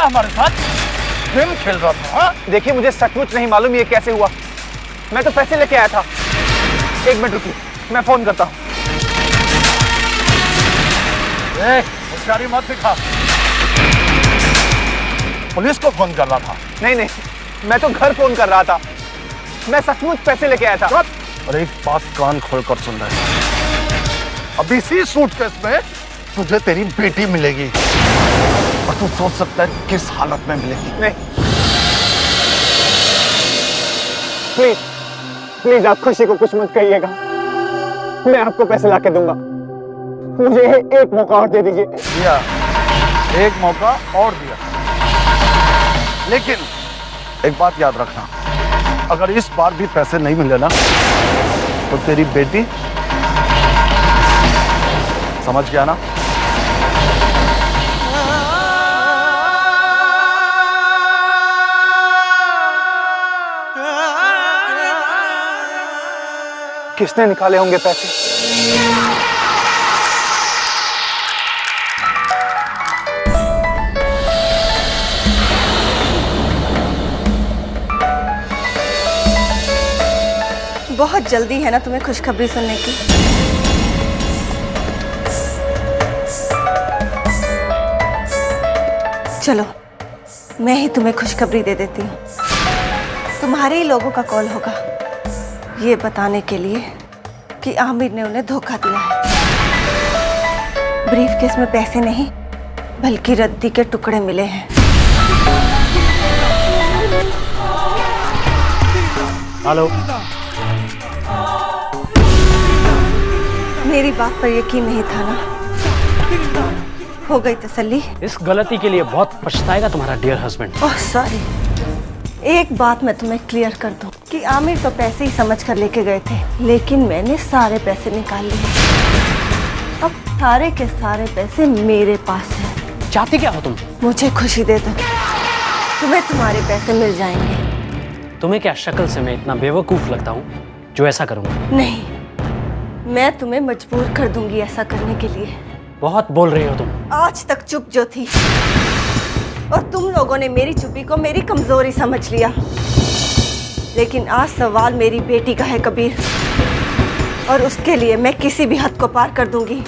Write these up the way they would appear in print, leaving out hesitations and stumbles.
हमारे साथ? गेम खेल रहा था? हाँ? देखिए, मुझे सचमुच नहीं मालूम ये कैसे हुआ। मैं तो पैसे लेके आया था। एक मिनट रुकिए, मैं फोन करता हूँ। होशियारी मत दिखा। पुलिस को फोन कर रहा था? नहीं नहीं, मैं तो घर फोन कर रहा था। मैं सचमुच पैसे लेके आया था। और एक बात कान खोलकर सुन रहे, अभी इसी सूटकेस में तुझे तेरी बेटी मिलेगी और तू सोच सकता है किस हालत में मिलेगी। नहीं, प्लीज प्लीज आप खुशी को कुछ मत कहिएगा। मैं आपको पैसे लाके दूंगा। मुझे एक मौका और दे दीजिए। दिया, एक मौका और दिया, लेकिन एक बात याद रखना, अगर इस बार भी पैसे नहीं मिले ना तो तेरी बेटी, समझ गया ना? किसने निकाले होंगे पैसे? बहुत जल्दी है ना तुम्हें खुशखबरी सुनने की। चलो, मैं ही तुम्हें खुशखबरी दे देती हूँ। तुम्हारे ही लोगों का कॉल होगा ये बताने के लिए कि आमिर ने उन्हें धोखा दिया है। ब्रीफकेस में पैसे नहीं बल्कि रद्दी के टुकड़े मिले हैं। हेलो, मेरी बात पर यकीन नहीं था ना? हो गई तसल्ली? इस गलती के लिए बहुत पछताएगा तुम्हारा डियर हस्बैंड। Oh sorry. एक बात मैं तुम्हें क्लियर कर दूं कि आमिर तो पैसे ही समझ कर लेके गए थे, लेकिन मैंने सारे पैसे निकाल लिए। अब सारे के सारे पैसे मेरे पास हैं। चाहती क्या हो तुम? मुझे खुशी दे दो, तुम्हें तुम्हारे पैसे मिल जाएंगे। तुम्हें क्या शक्ल से मैं इतना बेवकूफ लगता हूँ जो ऐसा करूँगा? नहीं, मैं तुम्हें मजबूर कर दूंगी ऐसा करने के लिए। बहुत बोल रही हो तुम। आज तक चुप जो थी और तुम लोगों ने मेरी चुप्पी को मेरी कमजोरी समझ लिया, लेकिन आज सवाल मेरी बेटी का है कबीर, और उसके लिए मैं किसी भी हद को पार कर दूंगी।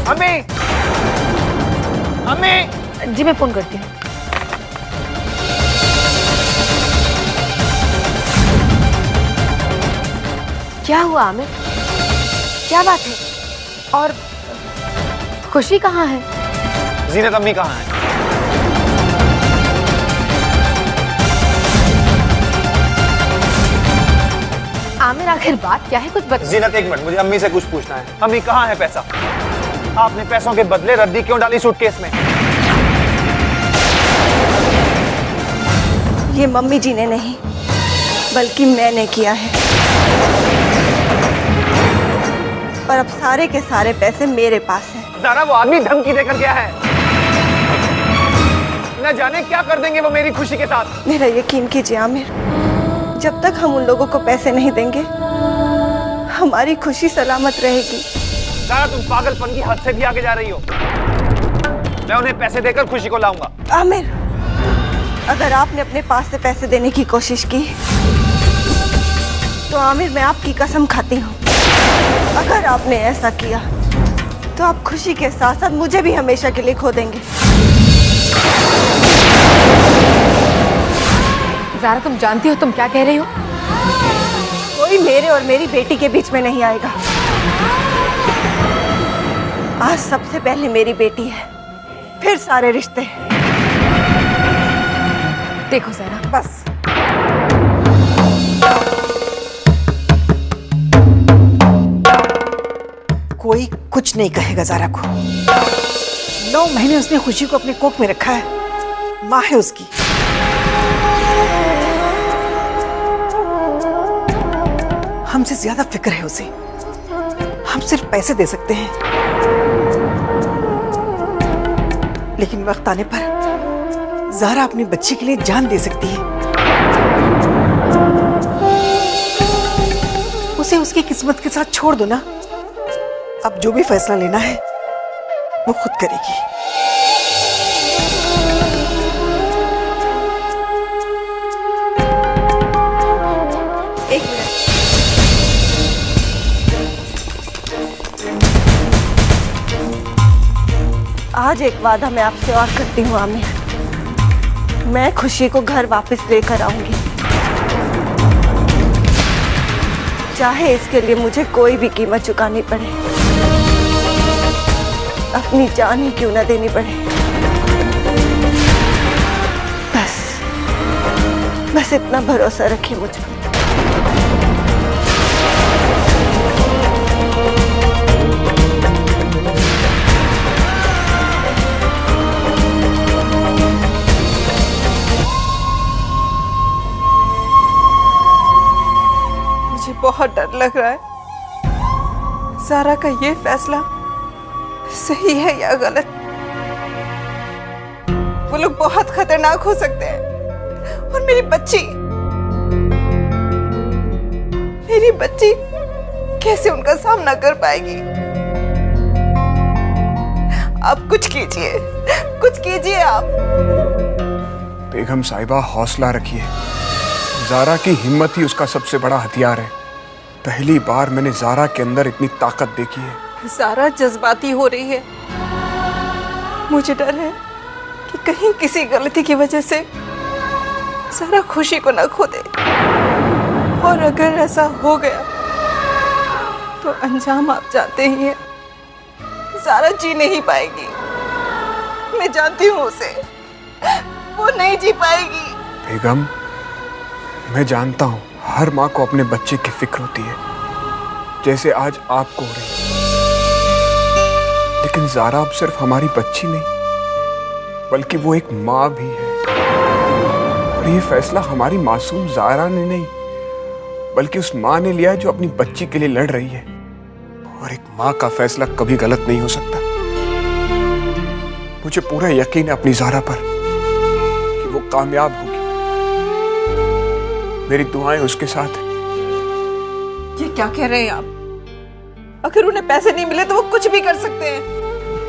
अम्मी, अम्मी। जी मैं फोन करती हूँ। क्या हुआ आमिर? क्या बात है? और खुशी कहाँ है? जीनत अम्मी कहाँ है? आमिर आखिर बात क्या है? कुछ बता। जीनत एक मिनट, मुझे अम्मी से कुछ पूछना है। अम्मी कहाँ है पैसा? आपने पैसों के बदले रद्दी क्यों डाली सूटकेस में? ये मम्मी जी ने नहीं बल्कि मैंने किया है, और अब सारे के सारे पैसे मेरे पास हैं। ज़ारा, वो आदमी धमकी देकर गया है। न जाने क्या कर देंगे वो मेरी खुशी के साथ। मेरा यकीन कीजिए आमिर, जब तक हम उन लोगों को पैसे नहीं देंगे हमारी खुशी सलामत रहेगी। ज़ारा, तुम पागलपन की हद से भी आगे जा रही हो। मैं उन्हें पैसे देकर खुशी को लाऊंगा। आमिर, अगर आपने अपने पास से पैसे देने की कोशिश की तो आमिर मैं आपकी कसम खाती हूँ, अगर आपने ऐसा किया तो आप खुशी के साथ साथ मुझे भी हमेशा के लिए खो देंगे। ज़ारा, तुम जानती हो तुम क्या कह रही हो? कोई मेरे और मेरी बेटी के बीच में नहीं आएगा। आज सबसे पहले मेरी बेटी है, फिर सारे रिश्ते। देखो ज़ारा, बस। कोई कुछ नहीं कहेगा ज़ारा को। 9 महीने उसने खुशी को अपने कोख में रखा है, माँ है उसकी। हमसे ज्यादा फिक्र है उसे। हम सिर्फ पैसे दे सकते हैं, लेकिन वक्त आने पर ज़ारा अपनी बच्ची के लिए जान दे सकती है। उसे उसकी किस्मत के साथ छोड़ दो ना। अब जो भी फैसला लेना है वो खुद करेगी। एक मिनट। आज एक वादा मैं आपसे और करती हूँ आमिर, मैं खुशी को घर वापस लेकर आऊंगी, चाहे इसके लिए मुझे कोई भी कीमत चुकानी पड़े, अपनी जान ही क्यों ना देनी पड़े। बस इतना भरोसा रखिए मुझ पर। मुझे बहुत डर लग रहा है, सारा का ये फैसला सही है या गलत। वो लोग बहुत खतरनाक हो सकते हैं और मेरी बच्ची कैसे उनका सामना कर पाएगी। आप कुछ कीजिए आप। बेगम साहिबा हौसला रखिए, ज़ारा की हिम्मत ही उसका सबसे बड़ा हथियार है। पहली बार मैंने ज़ारा के अंदर इतनी ताकत देखी है। ज़ारा जज्बाती हो रही है, मुझे डर है कि कहीं किसी गलती की वजह से ज़ारा खुशी को न खो दे, और अगर ऐसा हो गया तो अंजाम आप जानते ही हैं। ज़ारा जी नहीं पाएगी, मैं जानती हूँ उसे, वो नहीं जी पाएगी। बेगम, मैं जानता हूँ हर माँ को अपने बच्चे की फिक्र होती है, जैसे आज आपको हो रही है। लेकिन ज़ारा अब सिर्फ हमारी बच्ची नहीं, बल्कि वो एक माँ भी है। और ये फैसला हमारी मासूम ज़ारा ने नहीं, बल्कि उस माँ ने लिया है जो अपनी बच्ची के लिए लड़ रही है। और एक माँ का फैसला कभी गलत नहीं हो सकता। मुझे पूरा यकीन है अपनी ज़ारा पर कि वो कामयाब होगी। मेरी दुआएं उसके साथ हैं। ये क्या कह रहे हैं आप? अगर उन्हें पैसे नहीं मिले तो वो कुछ भी कर सकते हैं।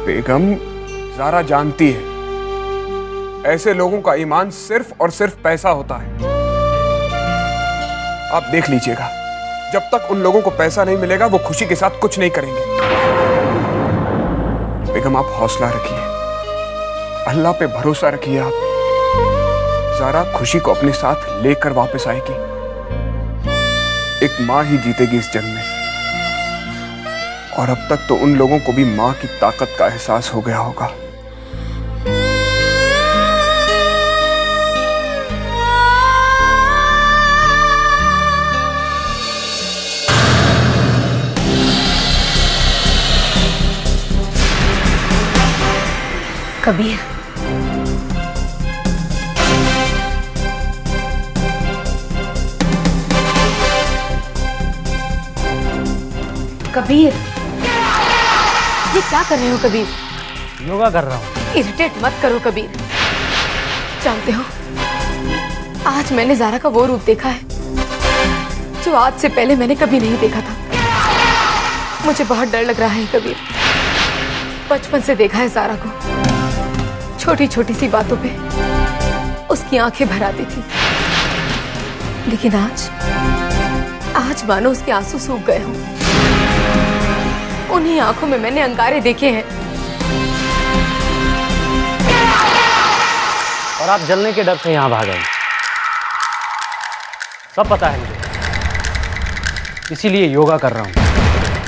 बेगम, ज़ारा जानती है ऐसे लोगों का ईमान सिर्फ और सिर्फ पैसा होता है। आप देख लीजिएगा, जब तक उन लोगों को पैसा नहीं मिलेगा वो खुशी के साथ कुछ नहीं करेंगे। बेगम, आप हौसला रखिए, अल्लाह पे भरोसा रखिए। आप ज़ारा खुशी को अपने साथ लेकर वापस आएगी। एक माँ ही जीतेगी इस जंग में। और अब तक तो उन लोगों को भी माँ की ताकत का एहसास हो गया होगा। कबीर, कबीर, ये क्या कर रहे हो कबीर? योगा कर रहा हूँ। इरिटेट मत करो कबीर। जानते हो, आज मैंने ज़ारा का वो रूप देखा है जो आज से पहले मैंने कभी नहीं देखा था। मुझे बहुत डर लग रहा है कबीर। बचपन से देखा है ज़ारा को, छोटी छोटी सी बातों पे उसकी आंखें भर आती थी, लेकिन आज मानो उसके आंसू सूख गए हों। उन्हीं आंखों में मैंने अंगारे देखे हैं। और आप जलने के डर से यहाँ भाग गए। सब पता है मुझे, इसीलिए योगा कर रहा हूँ।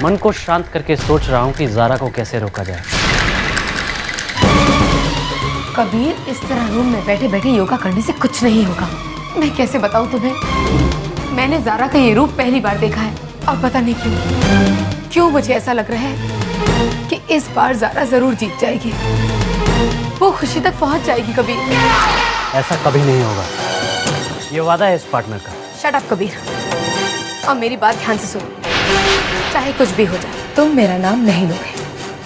मन को शांत करके सोच रहा हूँ कि ज़ारा को कैसे रोका जाए। कबीर, इस तरह रूम में बैठे बैठे योगा करने से कुछ नहीं होगा। मैं कैसे बताऊं तुम्हें, मैंने ज़ारा का ये रूप पहली बार देखा है, और पता नहीं क्यों मुझे ऐसा लग रहा है कि इस बार ज़ारा जरूर जीत जाएगी। वो खुशी तक पहुंच जाएगी कबीर। ऐसा कभी नहीं होगा, ये वादा है इस पार्टनर का। शट अप कबीर, और मेरी बात ध्यान से सुनो। चाहे कुछ भी हो जाए, तुम मेरा नाम नहीं लोगे,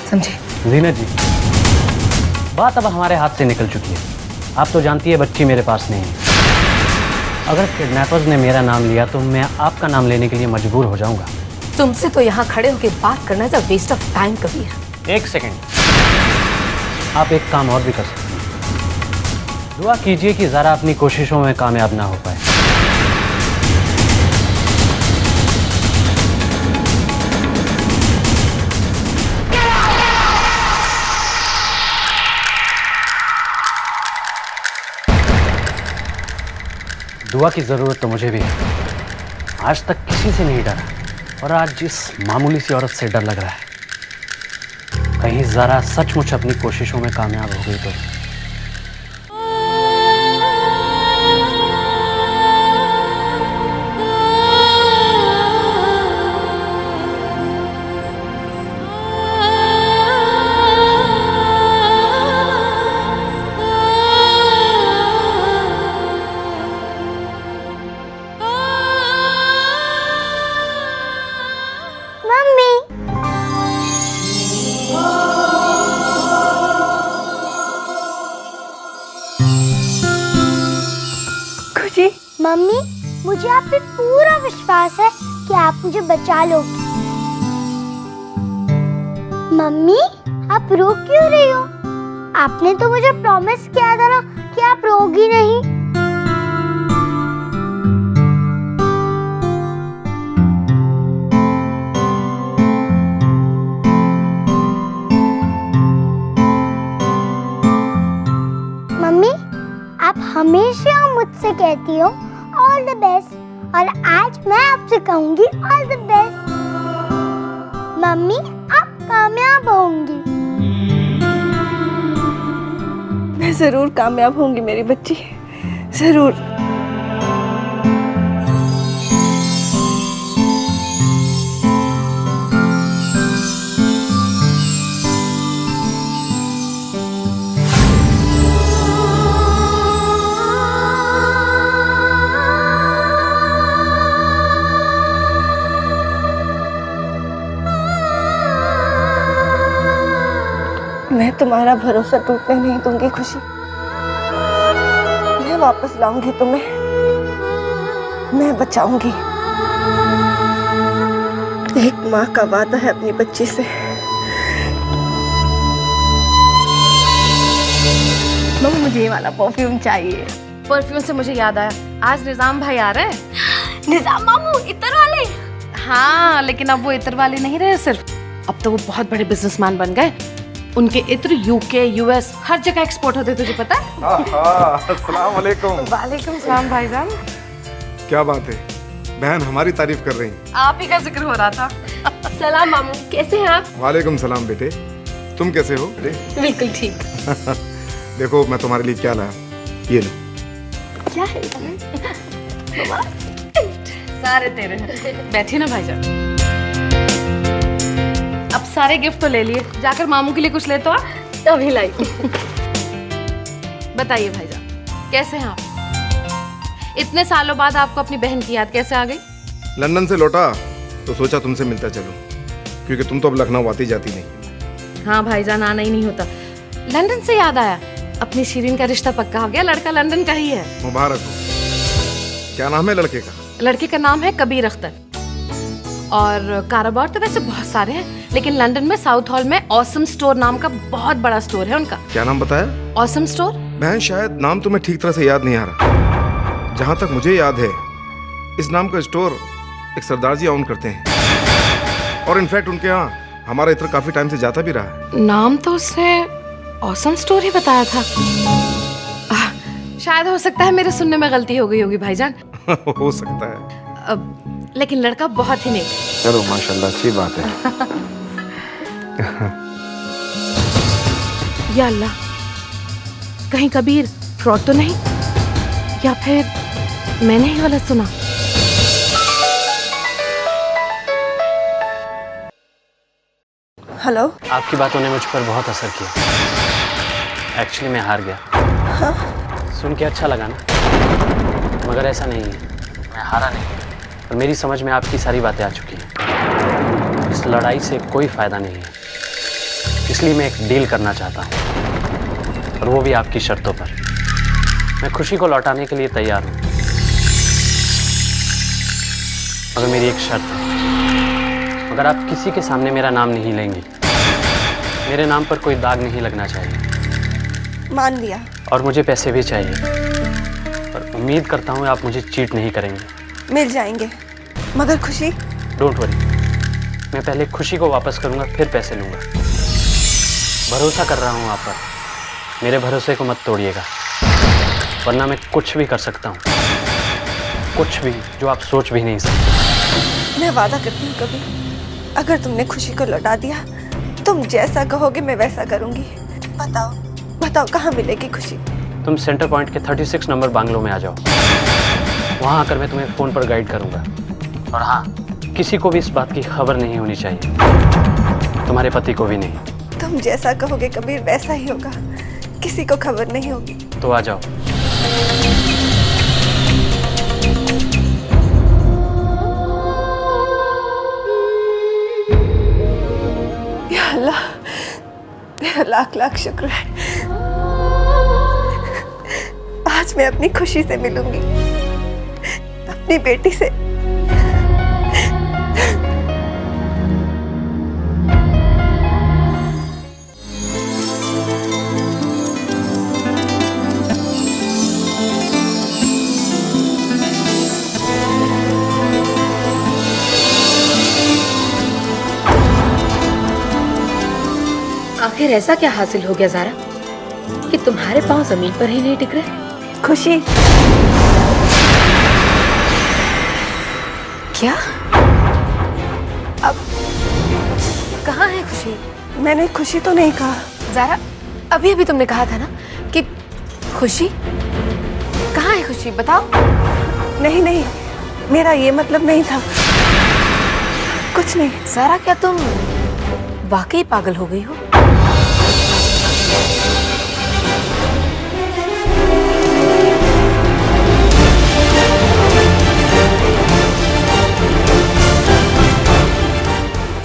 समझे? जीनत जी, बात अब हमारे हाथ से निकल चुकी है। आप तो जानती है बच्ची मेरे पास नहीं है। अगर किडनैपर्स ने मेरा नाम लिया तो मैं आपका नाम लेने के लिए मजबूर हो जाऊंगा। तुमसे तो यहाँ खड़े होकर बात करना is a waste of time Kabir. एक सेकंड, आप एक काम और भी कर सकते हैं। दुआ कीजिए कि ज़ारा अपनी कोशिशों में कामयाब ना हो पाए। दुआ की ज़रूरत तो मुझे भी है। आज तक किसी से नहीं डरा, और आज जिस मामूली सी औरत से डर लग रहा है, कहीं ज़रा सचमुच अपनी कोशिशों में कामयाब हो गई तो। मम्मी, मुझे आप पे पूरा विश्वास है कि आप मुझे बचा लोगी। मम्मी, आप रो क्यों रही हो? आपने तो मुझे प्रॉमिस किया था ना कि आप रोगी नहीं। मम्मी, आप हमेशा मुझसे कहती हो ऑल द बेस्ट, और आज मैं आपसे कहूंगी ऑल द बेस्ट। मम्मी, आप कामयाब होंगी। मैं जरूर कामयाब होंगी मेरी बच्ची, जरूर। मैं तुम्हारा भरोसा टूटने नहीं दूंगी खुशी। मैं वापस लाऊंगी तुम्हें, मैं बचाऊंगी। एक माँ का वादा है अपनी बच्ची से। मम्मी, मुझे ये वाला परफ्यूम चाहिए। परफ्यूम से मुझे याद आया, आज निजाम भाई आ रहे हैं। निजाम मामू इतर वाले? हाँ, लेकिन अब वो इत्र वाले नहीं रहे सिर्फ, अब तो वो बहुत बड़े बिजनेसमैन बन गए। उनके इत्र यूके, यूएस हर जगह एक्सपोर्ट होते, तुझे पता है? अस्सलाम वालेकुम। वालेकुम सलाम भाईजान। क्या बात है, बहन हमारी तारीफ कर रही हैं। आप ही का जिक्र हो रहा था। सलाम मामू, कैसे हैं आप? वालेकुम सलाम बेटे, तुम कैसे हो? बिल्कुल ठीक। देखो मैं तुम्हारे लिए क्या लाया, ये लो। क्या है? सारे तेरे हैं। बैठिए ना भाईजान। अब सारे गिफ्ट तो ले लिए, जाकर मामू के लिए कुछ ले तो आ। अभी लाई। बताइए भाईजान, कैसे हैं आप? इतने सालों बाद आपको अपनी बहन की याद कैसे आ गई? लंदन से लौटा तो सोचा तुमसे मिलता चलूं, क्योंकि तुम तो अब लखनऊ आती जाती नहीं। हाँ भाईजान, आना ही नहीं होता। लंदन से याद आया, अपनी शिरीन का रिश्ता पक्का हो गया, लड़का लंदन का ही है। मुबारक हो। क्या नाम है लड़के का? लड़के का नाम है कबीर अख्तर। और कारोबार तो वैसे बहुत सारे हैं, लेकिन लंदन में साउथ हॉल में ऑसम स्टोर नाम का बहुत बड़ा स्टोर है उनका। क्या नाम बताया? Awesome store. बहन शायद नाम तुम्हें ठीक तरह से याद नहीं आ रहा। जहाँ तक मुझे याद है, इस नाम का स्टोर एक सरदार जी ऑन करते हैं, और इनफैक्ट उनके यहाँ हमारा इत्र काफी टाइम से जाता भी रहा है। नाम तो उसने ऑसम स्टोर ही बताया था। शायद हो सकता है मेरे सुनने में गलती हो गई होगी भाईजान। हो सकता है। लेकिन लड़का बहुत ही नेक। चलो माशाल्लाह, अच्छी बात है। या अल्लाह, कहीं कबीर फ्रॉड तो नहीं, या फिर मैंने ही गलत सुना? हेलो। आपकी बातों ने मुझ पर बहुत असर किया। एक्चुअली मैं हार गया। हाँ? सुन के अच्छा लगा ना, मगर ऐसा नहीं है, मैं हारा नहीं, और मेरी समझ में आपकी सारी बातें आ चुकी हैं। इस लड़ाई से कोई फ़ायदा नहीं है, इसलिए मैं एक डील करना चाहता हूँ, और वो भी आपकी शर्तों पर। मैं खुशी को लौटाने के लिए तैयार हूँ, मगर मेरी एक शर्त है। मगर आप किसी के सामने मेरा नाम नहीं लेंगी। मेरे नाम पर कोई दाग नहीं लगना चाहिए। मान लिया। और मुझे पैसे भी चाहिए, और उम्मीद करता हूँ आप मुझे चीट नहीं करेंगे। मिल जाएंगे, मगर खुशी? डोंट वरी, मैं पहले खुशी को वापस करूँगा, फिर पैसे लूँगा। भरोसा कर रहा हूँ आप पर, मेरे भरोसे को मत तोड़िएगा, वरना मैं कुछ भी कर सकता हूँ, कुछ भी जो आप सोच भी नहीं सकते। मैं वादा करती हूँ कभी, अगर तुमने खुशी को लौटा दिया, तुम जैसा कहोगे मैं वैसा करूँगी। बताओ बताओ, कहाँ मिलेगी खुशी? तुम सेंटर पॉइंट के 36 नंबर बांग्लो में आ जाओ। वहाँ आकर मैं तुम्हें फ़ोन पर गाइड करूँगा। और हाँ, किसी को भी इस बात की खबर नहीं होनी चाहिए, तुम्हारे पति को भी नहीं। तुम जैसा कहोगे कबीर वैसा ही होगा, किसी को खबर नहीं होगी। तो आ जाओ। या अल्लाह, तेरा लाख लाख शुक्र है। आज मैं अपनी खुशी से मिलूंगी, अपनी बेटी से। आखिर ऐसा क्या हासिल हो गया ज़ारा कि तुम्हारे पांव जमीन पर ही नहीं टिक रहे? खुशी। क्या? अब कहाँ है खुशी? मैंने खुशी तो नहीं कहा। ज़ारा, अभी अभी तुमने कहा था ना कि खुशी। कहाँ है खुशी, बताओ। नहीं नहीं, मेरा ये मतलब नहीं था, कुछ नहीं। ज़ारा, क्या तुम वाकई पागल हो गई हो?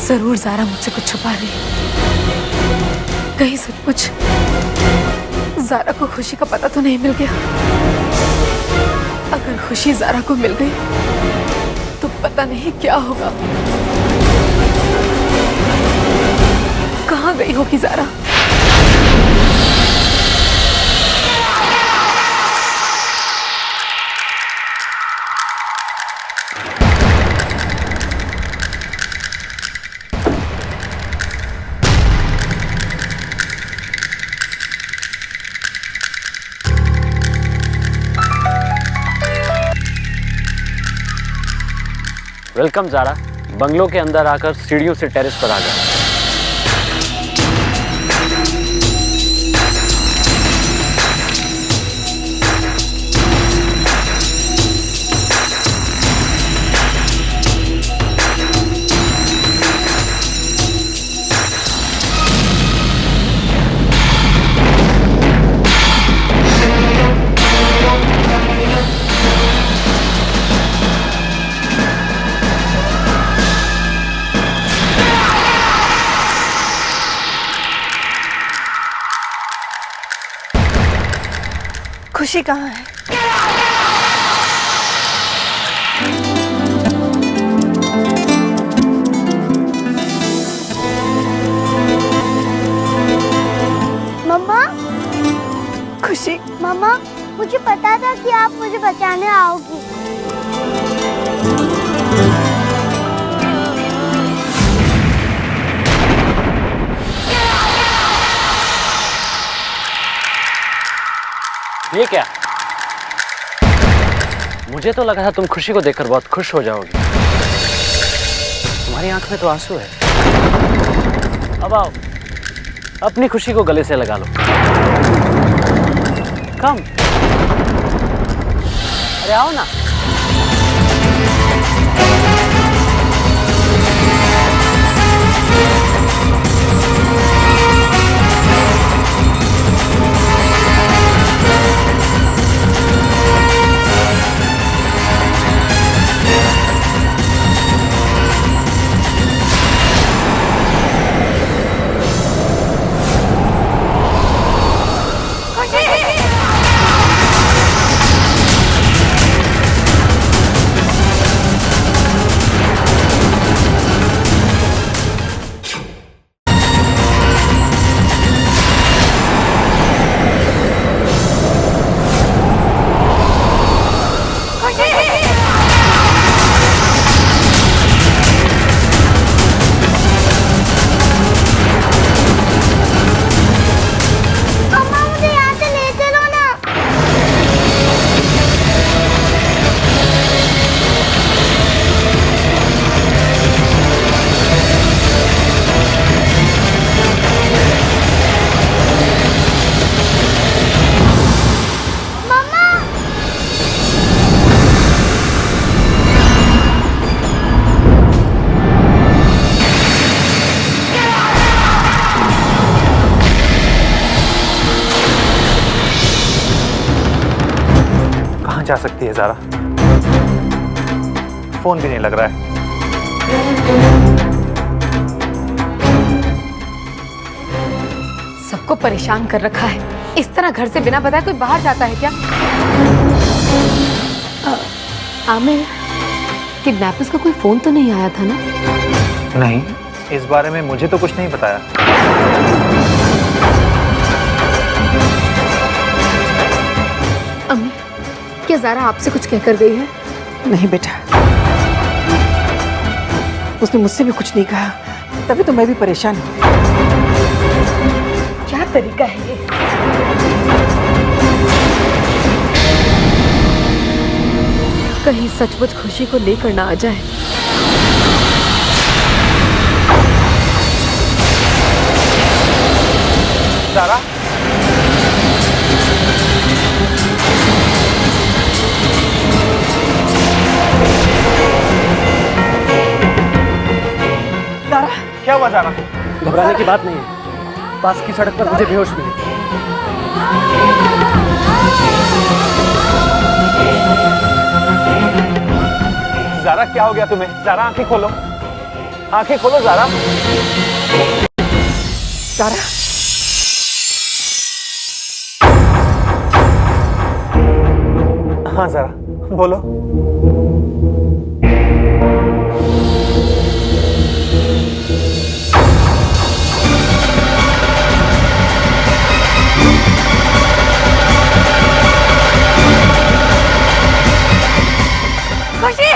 जरूर ज़ारा मुझसे कुछ छुपा रही है। कहीं सचमुच ज़ारा को खुशी का पता तो नहीं मिल गया? अगर खुशी ज़ारा को मिल गई तो पता नहीं क्या होगा। कहाँ गई होगी ज़ारा? वेलकम ज़ारा। बंगलो के अंदर आकर सीढ़ियों से टेरेस पर आ गया। खुशी कहाँ है? मम्मा, खुशी। मम्मा, मुझे पता था कि आप मुझे बचाने आओगी। ये क्या? मुझे तो लगा था तुम खुशी को देखकर बहुत खुश हो जाओगी। तुम्हारी आंख में तो आंसू है। अब आओ, अपनी खुशी को गले से लगा लो। कम, अरे आओ ना। जा सकती है ज़ारा? फोन भी नहीं लग रहा है। सबको परेशान कर रखा है। इस तरह घर से बिना बताए कोई बाहर जाता है क्या? आमिर, किडनैपर्स का कोई फोन तो नहीं आया था ना? नहीं, इस बारे में मुझे तो कुछ नहीं बताया। अम्मी, क्या ज़ारा आपसे कुछ कहकर गई है? नहीं बेटा, उसने मुझसे भी कुछ नहीं कहा, तभी तो मैं भी परेशान हूँ। क्या तरीका है ये? कहीं सचमुच खुशी को लेकर ना आ जाए। ज़ारा, ज़ारा, क्या हुआ ज़ारा? घबराने की बात नहीं है, पास की सड़क पर मुझे बेहोश मिली। ज़ारा, क्या हो गया तुम्हें? ज़ारा, आंखें खोलो, आंखें खोलो ज़ारा। ज़ारा, हाँ ज़ारा, बोलो। खुशी!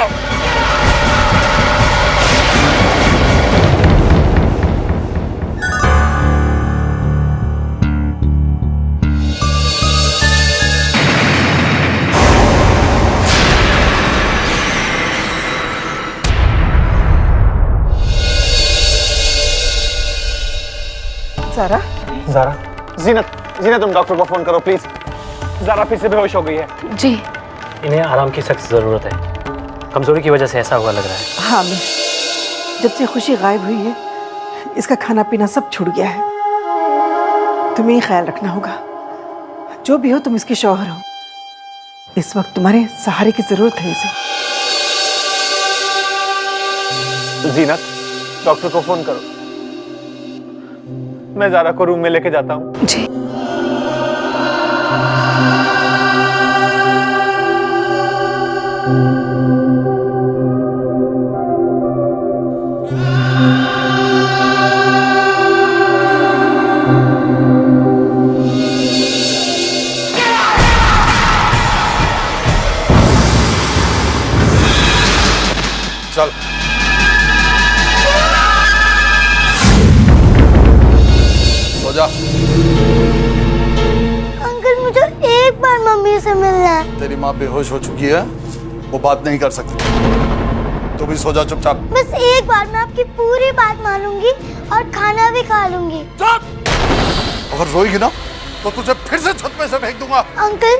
ज़ारा, ज़ारा, जीनत, जीनत, तुम डॉक्टर को फोन करो प्लीज। ज़ारा फिर से बेहोश हो गई है। जी। इन्हें आराम की सख्त ज़रूरत है। कमजोरी की वजह से ऐसा हुआ लग रहा है। हाँ मैं, जब से खुशी गायब हुई है, इसका खाना पीना सब छूट गया है। तुम्हें ही ख्याल रखना होगा। जो भी हो, तुम इसके शौहर हो। इस वक्त तुम्हारे सहारे की जरूरत है इसे। जीनत, डॉक्टर को फोन करो। मैं ज़ारा को रूम में लेके जाता हूँ। जी। चल, सो जा। अंकल, मुझे एक बार मम्मी से मिलना है। तेरी माँ बेहोश हो चुकी है, वो बात नहीं कर सकती। तू भी सो जा चुपचाप। बस एक बार मैं आपकी पूरी बात मानूंगी और खाना भी खा लूंगी। चुप! अगर रोएगी ना तो तुझे फिर से छत पे से फेंक दूंगा। अंकल,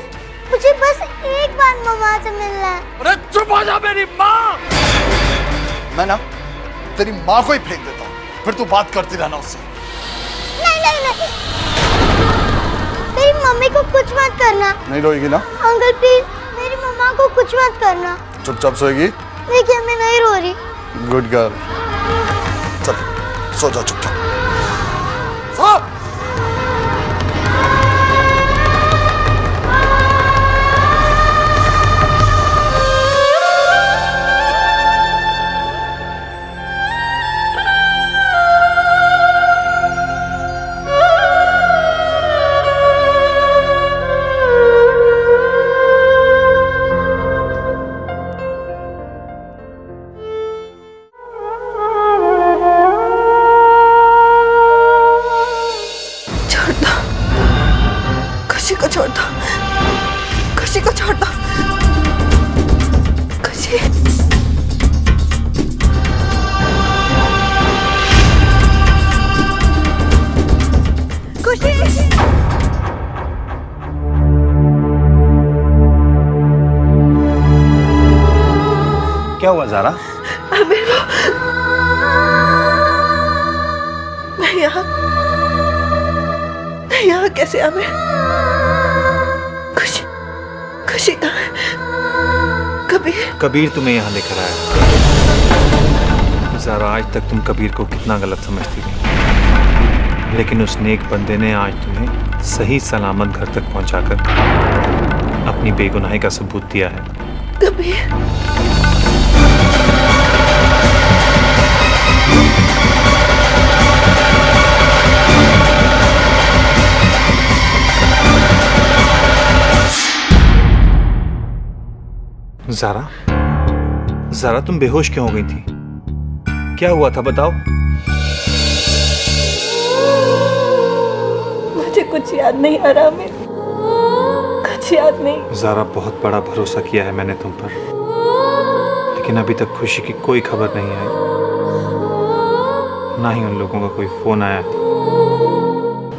मुझे बस एक बार मम्मा से मिलना है। अरे चुप हो जा मेरी माँ। मैं ना तेरी माँ को ही फेंक देता हूँ, फिर तू बात करती रहना उससे। नहीं नहीं नहीं, मेरी मम्मी को कुछ मत करना। नहीं रोएगी ना? अंकल प्लीज, मेरी मम्मा को कुछ मत करना। चुपचाप सोएगी? देखिए, मैं नहीं रो रही। Good girl. चल सो जा चुपचाप। सो। खुशी को छोड़ दो, खुशी को छोड़ दो, खुशी। खुशी। क्या हुआ ज़ारा? आमिर, मैं यहाँ कैसे? आमिर, खुशी, खुशी कहाँ है? कबीर, कबीर तुम्हें यहाँ लेकर आया। ज़ारा, आज तक तुम कबीर को कितना गलत समझती थी, लेकिन उस नेक बंदे ने आज तुम्हें सही सलामत घर तक पहुंचाकर अपनी बेगुनाही का सबूत दिया है। कबीर, ज़ारा, ज़ारा तुम बेहोश क्यों हो गई थी? क्या हुआ था बताओ। मुझे कुछ याद नहीं आ रहा, मैं कुछ याद नहीं। ज़ारा, बहुत बड़ा भरोसा किया है मैंने तुम पर, लेकिन अभी तक खुशी की कोई खबर नहीं आई, ना ही उन लोगों का कोई फोन आया।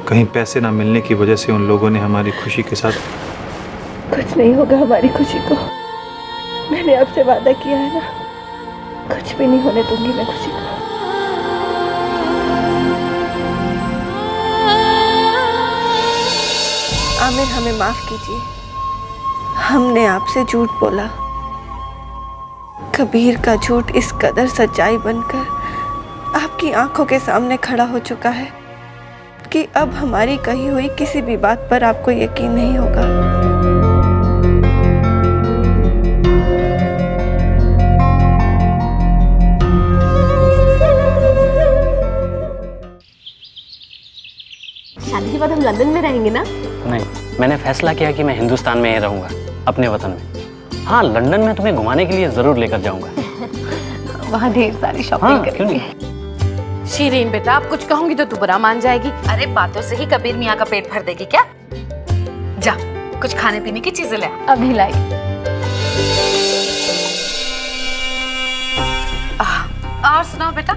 कहीं पैसे ना मिलने की वजह से उन लोगों ने हमारी खुशी के साथ। कुछ नहीं होगा हमारी खुशी को, मैंने आपसे वादा किया है ना, कुछ भी नहीं होने दूंगी मैं खुशी को। आमिर, हमें माफ कीजिए, हमने आपसे झूठ बोला। कबीर का झूठ इस कदर सच्चाई बनकर आपकी आंखों के सामने खड़ा हो चुका है कि अब हमारी कही हुई किसी भी बात पर आपको यकीन नहीं होगा। शादी के बाद हम लंदन में रहेंगे ना? नहीं, मैंने फैसला किया कि मैं हिंदुस्तान में ही रहूंगा, अपने वतन में। हाँ, लंदन में तुम्हें घुमाने के लिए जरूर लेकर जाऊंगा। वहाँ ढेर सारी शॉपिंग क्यों नहीं? शीरीन बेटा, आप कुछ कहूंगी तो तू बुरा मान जाएगी। अरे बातों से ही कबीर मियाँ का पेट भर देगी क्या? जा, कुछ खाने पीने की चीजें ले आ। अभी लाई। और सुनाओ बेटा,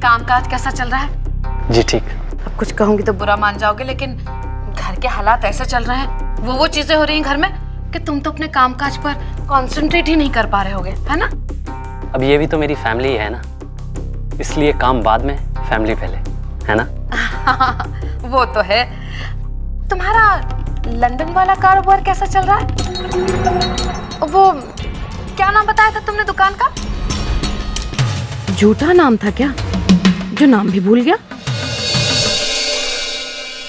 कामकाज कैसा चल रहा है? जी ठीक। अब कुछ कहूंगी तो बुरा मान जाओगे, लेकिन घर के हालात ऐसे चल रहे हैं, वो चीजें हो रही हैं घर में कि तुम तो अपने कामकाज पर कंसंट्रेट ही नहीं कर पा रहे होगे, है ना? अब ये भी तो मेरी फैमिली है ना, इसलिए काम बाद में, फैमिली पहले, है ना? वो तो है। तुम्हारा लंदन वाला कारोबार कैसा चल रहा है? वो क्या नाम बताया था तुमने दुकान का? झूठा नाम था क्या, जो नाम भी भूल गया?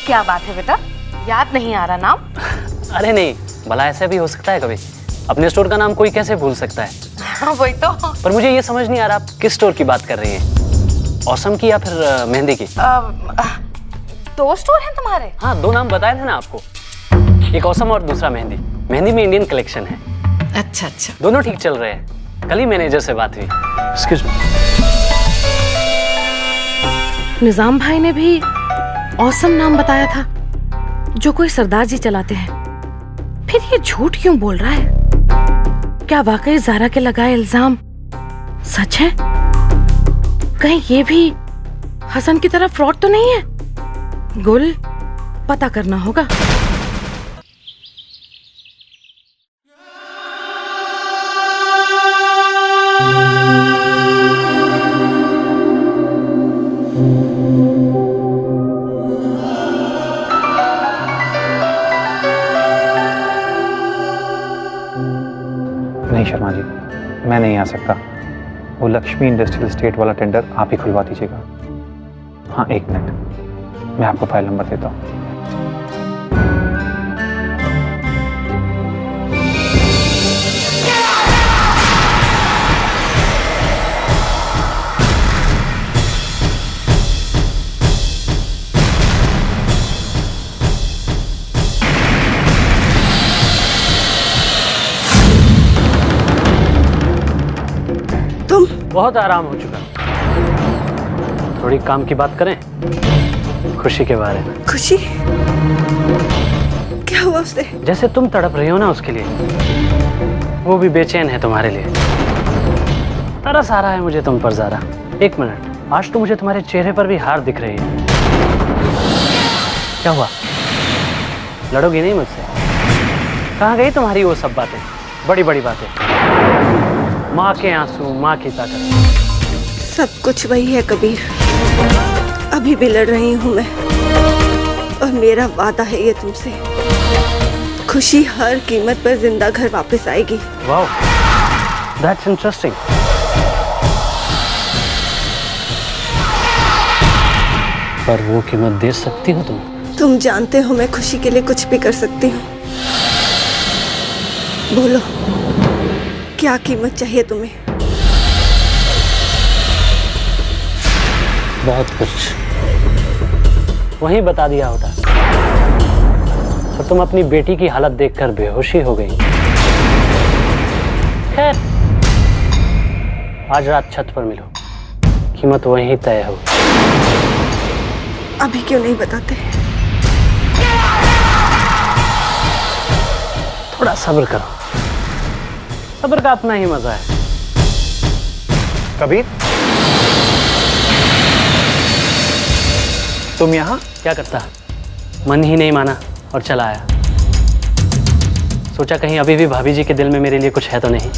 क्या बात है बेटा, याद नहीं आ रहा नाम? अरे नहीं, भला ऐसा भी हो सकता है कभी? अपने स्टोर का नाम कोई कैसे भूल सकता है? वही तो। पर मुझे ये समझ नहीं आ रहा, आप किस स्टोर की बात कर रही हैं? औसम की या फिर मेहंदी की? दो स्टोर हैं तुम्हारे? हाँ, दो नाम बताए थे ना आपको, एक औसम और दूसरा मेहंदी। मेहंदी में इंडियन कलेक्शन है। अच्छा अच्छा, दोनों ठीक चल रहे हैं। कल ही मैनेजर से बात हुई। Excuse me. निजाम भाई ने भी औसम नाम बताया था, जो कोई सरदार जी चलाते हैं। फिर ये झूठ क्यों बोल रहा है? क्या वाकई ज़ारा के लगाए इल्जाम सच है? कहीं ये भी हसन की तरह फ्रॉड तो नहीं है? गुल, पता करना होगा। नहीं शर्मा जी, मैं नहीं आ सकता। वो लक्ष्मी इंडस्ट्रियल एस्टेट वाला टेंडर आप ही खुलवा दीजिएगा। हाँ, एक मिनट, मैं आपको फाइल नंबर देता हूँ। बहुत आराम हो चुका, थोड़ी काम की बात करें, खुशी के बारे में। खुशी? क्या हुआ उसे? जैसे तुम तड़प रही हो ना उसके लिए, वो भी बेचैन है तुम्हारे लिए। तरस आ रहा है मुझे तुम पर ज़ारा। एक मिनट, आज तो मुझे तुम्हारे चेहरे पर भी हार दिख रही है। क्या हुआ, लड़ोगी नहीं मुझसे? कहाँ गई तुम्हारी वो सब बातें, बड़ी बड़ी बातें? माँ के आंसू, माँ की ताकत। सब कुछ वही है कबीर, अभी भी लड़ रही हूँ मैं, और मेरा वादा है ये तुमसे, खुशी हर कीमत पर जिंदा घर वापस आएगी। वाह, दैट्स इंटरेस्टिंग। पर वो कीमत दे सकती हो तुम? तुम जानते हो मैं खुशी के लिए कुछ भी कर सकती हूँ। बोलो, क्या कीमत चाहिए तुम्हें? बहुत कुछ। वहीं बता दिया होता तो तुम अपनी बेटी की हालत देखकर बेहोशी हो गई। खैर, आज रात छत पर मिलो, कीमत वहीं तय हो। अभी क्यों नहीं बताते? थोड़ा सब्र करो, सब्र का अपना ही मजा है। कबीर, तुम यहाँ? क्या करता, मन ही नहीं माना और चला आया। सोचा कहीं अभी भी भाभी जी के दिल में मेरे लिए कुछ है तो नहीं।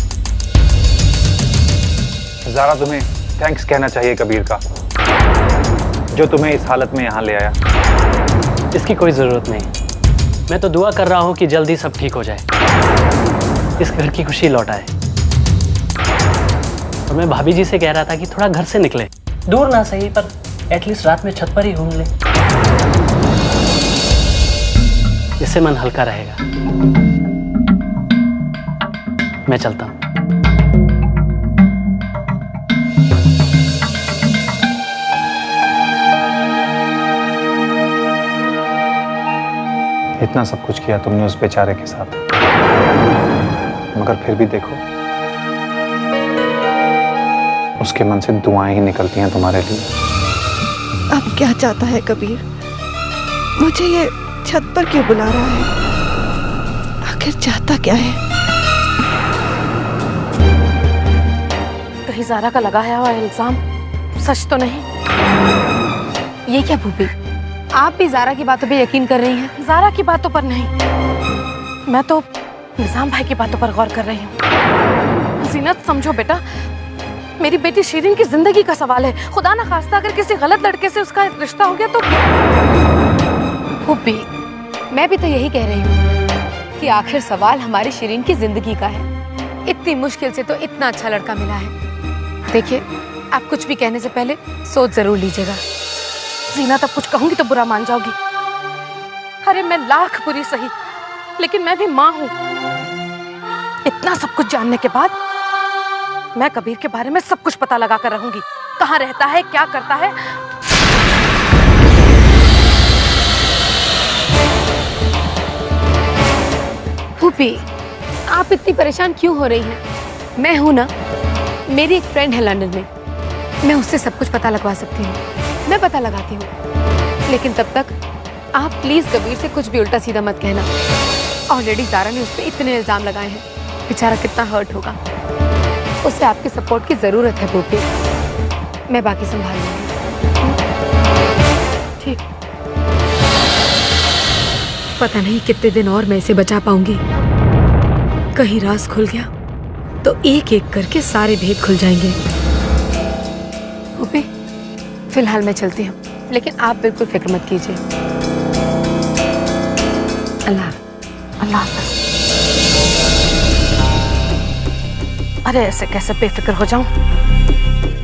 ज़ारा, तुम्हें थैंक्स कहना चाहिए कबीर का, जो तुम्हें इस हालत में यहाँ ले आया। इसकी कोई जरूरत नहीं। मैं तो दुआ कर रहा हूँ कि जल्दी सब ठीक हो जाए, इस घर की खुशी लौट आए। और मैं भाभी जी से कह रहा था कि थोड़ा घर से निकले, दूर ना सही पर एटलीस्ट रात में छत पर ही घूम ले, इससे मन हल्का रहेगा। मैं चलता हूँ। इतना सब कुछ किया तुमने उस बेचारे के साथ, मगर फिर भी देखो, उसके मन से दुआएं ही निकलती हैं तुम्हारे लिए। अब क्या चाहता है कबीर? मुझे ये छत पर क्यों बुला रहा है? आखिर चाहता क्या है? कहीं ज़ारा का लगाया हुआ इल्जाम सच तो नहीं? ये क्या भूपी, आप भी ज़ारा की बातों पे यकीन कर रही हैं? ज़ारा की बातों पर नहीं, मैं तो निज़ाम भाई की बातों पर गौर कर रही हूँ। जीनत, समझो बेटा, मेरी बेटी शीरीन की जिंदगी का सवाल है। खुदा ना खास्ता अगर किसी गलत लड़के से उसका रिश्ता हो गया तो। भूपी, मैं भी तो यही कह रही हूँ कि आखिर सवाल हमारी शीरीन की जिंदगी का है। इतनी मुश्किल से तो इतना अच्छा लड़का मिला है। देखिए, आप कुछ भी कहने से पहले सोच जरूर लीजिएगा। जीनत, अब कुछ कहूंगी तो बुरा मान जाओगी। अरे मैं लाख बुरी सही, लेकिन मैं भी माँ हूँ। इतना सब कुछ जानने के बाद मैं कबीर के बारे में सब कुछ पता लगा कर रहूंगी। कहाँ रहता है, क्या करता है। भूपी, आप इतनी परेशान क्यों हो रही हैं? मैं हूं ना, मेरी एक फ्रेंड है लंदन में, मैं उससे सब कुछ पता लगवा सकती हूँ। मैं पता लगाती हूँ, लेकिन तब तक आप प्लीज कबीर से कुछ भी उल्टा सीधा मत कहना। ऑलरेडी ज़ारा ने उस पर इतने इल्जाम लगाए हैं, बेचारा कितना हर्ट होगा। उसे आपके सपोर्ट की जरूरत है भूपी। मैं बाकी संभाल लूंगी। ठीक। पता नहीं कितने दिन और मैं इसे बचा पाऊंगी। कहीं राज खुल गया तो एक एक करके सारे भेद खुल जाएंगे। भूपी, फिलहाल मैं चलती हूँ, लेकिन आप बिल्कुल फिक्र मत कीजिए। अल्लाह हाफ़िज़। अरे ऐसे कैसे बेफिक्र हो जाऊं?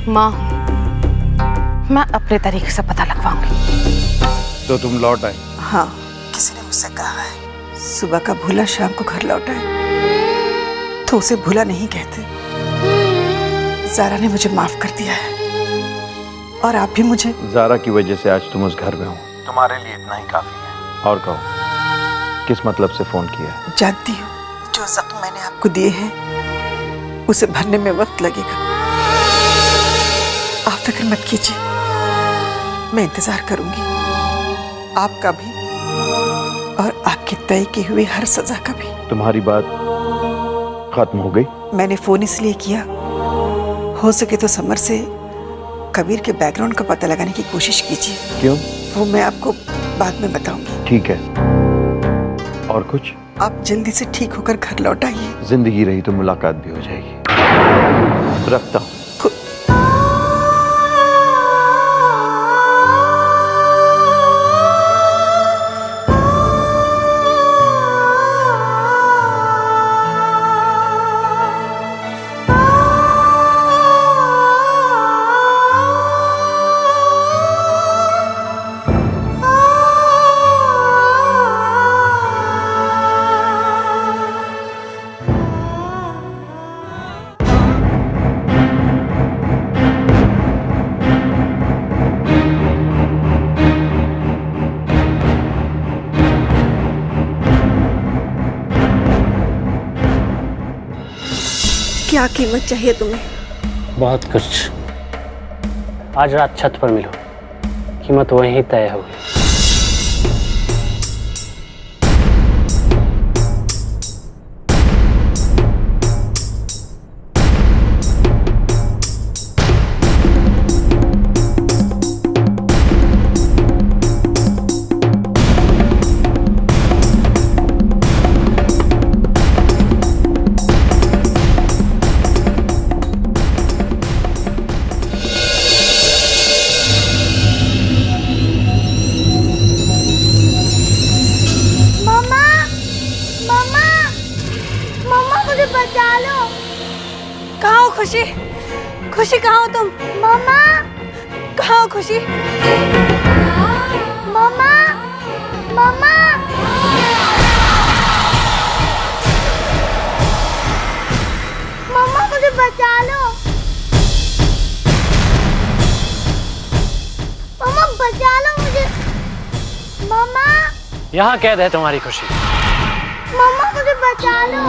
माँ हूं, मैं अपने तरीके से पता लगवाऊंगी। तो तुम लौट आए? हाँ, किसी ने मुझसे कहा है सुबह का भूला शाम को घर लौटा है, तो उसे भूला नहीं कहते। ज़ारा ने मुझे माफ कर दिया है और आप भी मुझे। ज़ारा की वजह से आज तुम उस घर में हो, तुम्हारे लिए इतना ही काफी है। और कहो, किस मतलब से फोन किया? जानती हूँ, जो जख्म मैंने आपको दिए हैं उसे भरने में वक्त लगेगा। आप फिक्र मत कीजिए, मैं इंतजार करूंगी, आपका भी और आपकी तय की हुई हर सजा का भी। तुम्हारी बात खत्म हो गई? मैंने फोन इसलिए किया, हो सके तो समर से कबीर के बैकग्राउंड का पता लगाने की कोशिश कीजिए। क्यों? वो मैं आपको बाद में बताऊंगी। ठीक है। और कुछ? आप जल्दी से ठीक होकर घर लौट आइए। जिंदगी रही तो मुलाकात भी हो जाएगी। रखता हूँ। क्या कीमत चाहिए तुम्हें? बहुत कुछ। आज रात छत पर मिलो, कीमत वहीं तय होगी। कहाँ हो खुशी? खुशी कहाँ हो तुम? मम्मा कहाँ हो खुशी? मम्मा मम्मा मम्मा मुझे बचा लो। मम्मा बचा लो मुझे। मम्मा यहाँ कैद है तुम्हारी खुशी। मम्मा मुझे बचा लो।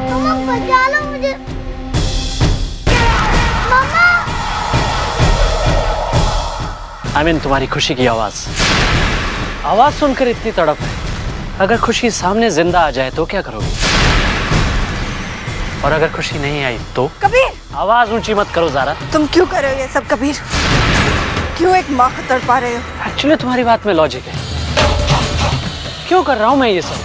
मम्मा बचा लो मुझे। मम्मा तुम्हारी खुशी की आवाज सुनकर इतनी तड़प है। अगर खुशी सामने जिंदा आ जाए तो क्या करोगे? और अगर खुशी नहीं आई तो? कबीर, आवाज ऊंची मत करो ज़ारा। तुम क्यों कर रहे हो ये सब कबीर? क्यों एक माँ को तड़पा रहे हो? एक्चुअली तुम्हारी बात में लॉजिक है। क्यों कर रहा हूँ मैं ये सब?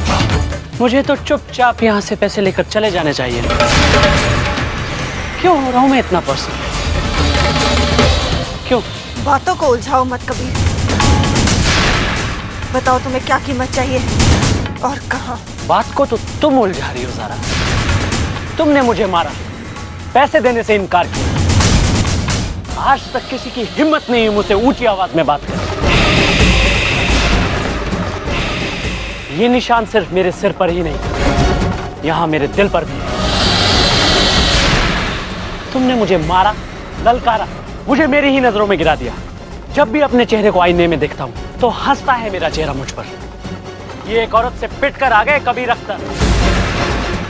मुझे तो चुपचाप यहाँ से पैसे लेकर चले जाने चाहिए। क्यों हो रहा हूँ मैं इतना पर्सनल? क्यों? बातों को उलझाओ मत कबीर। बताओ तुम्हें क्या कीमत चाहिए और कहाँ? बात को तो तुम उलझा रही हो ज़ारा। तुमने मुझे मारा, पैसे देने से इनकार किया। आज तक किसी की हिम्मत नहीं है मुझसे ऊंची आवाज में बात करने। ये निशान सिर्फ मेरे सिर पर ही नहीं, यहाँ मेरे दिल पर भी है। तुमने मुझे मारा, ललकारा, मुझे मेरी ही नजरों में गिरा दिया। जब भी अपने चेहरे को आईने में देखता हूँ तो हंसता है मेरा चेहरा मुझ पर। ये एक औरत से पिट कर आ गए कबीर अख्तर।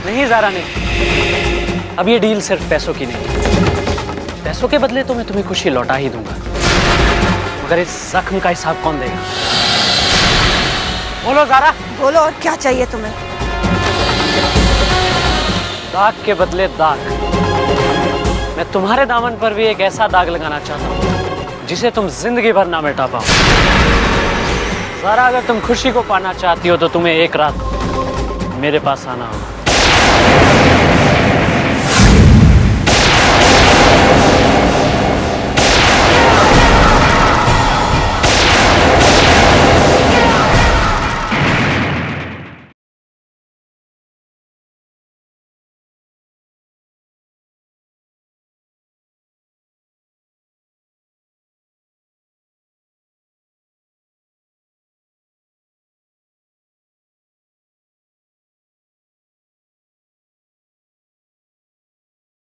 नहीं ज़ारा नहीं, अब ये डील सिर्फ पैसों की नहीं। पैसों के बदले तो मैं तुम्हें खुशी लौटा ही दूंगा, मगर इस जख्म का हिसाब कौन देगा? बोलो ज़ारा। बोलो, और क्या चाहिए तुम्हें? दाग के बदले दाग। मैं तुम्हारे दामन पर भी एक ऐसा दाग लगाना चाहता हूँ जिसे तुम जिंदगी भर ना मिटा पाओ। ज़ारा, अगर तुम खुशी को पाना चाहती हो तो तुम्हें एक रात मेरे पास आना होगा।